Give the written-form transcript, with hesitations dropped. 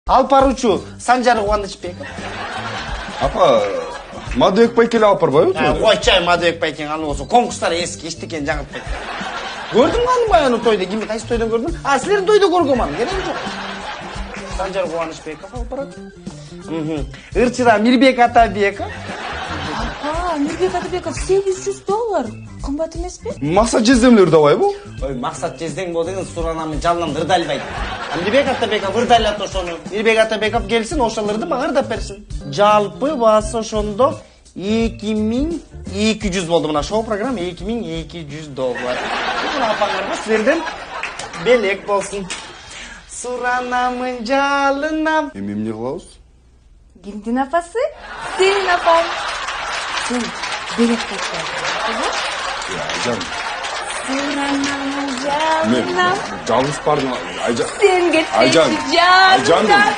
Алып баруучу Санжар Кубанычбеков. Апа, Мадыбек байкеле алып барбайбы? Койчай Мадыбек байкең аны болсо конкурстар эски эчтекен жаңылтпайт. Көрдүң аны баягы тойдо, ким кайсы тойдон көрдүң? Силердин тойдо көргөм аны, кереги жок. Санжар Кубанычбеков алып барат. Ырчыда Мирбек Атабеков. Мирбек Атабеков $800. Кымбат эмеспи? Максат Жездемлер давайбы? Ой, Максат Жездең бол деген суранамын жалынан ырдалбайт. Мирбек Атабеков ырдайлат ошону. Мирбек Атабеков келсин, ошолорду мага ырдап берсин. Жалпы басы ошондо 2200 болду мына шоу программа $2200. Мына апаңарга силерден белек болсун. Суранамын жалынан. Эми эмне кылабыз? Кимдин апасы? Сенин апаң. Сен белек кайтпай. Айжан. Суранамын жалынан. Жалгыз бардым. Sen gittin canım.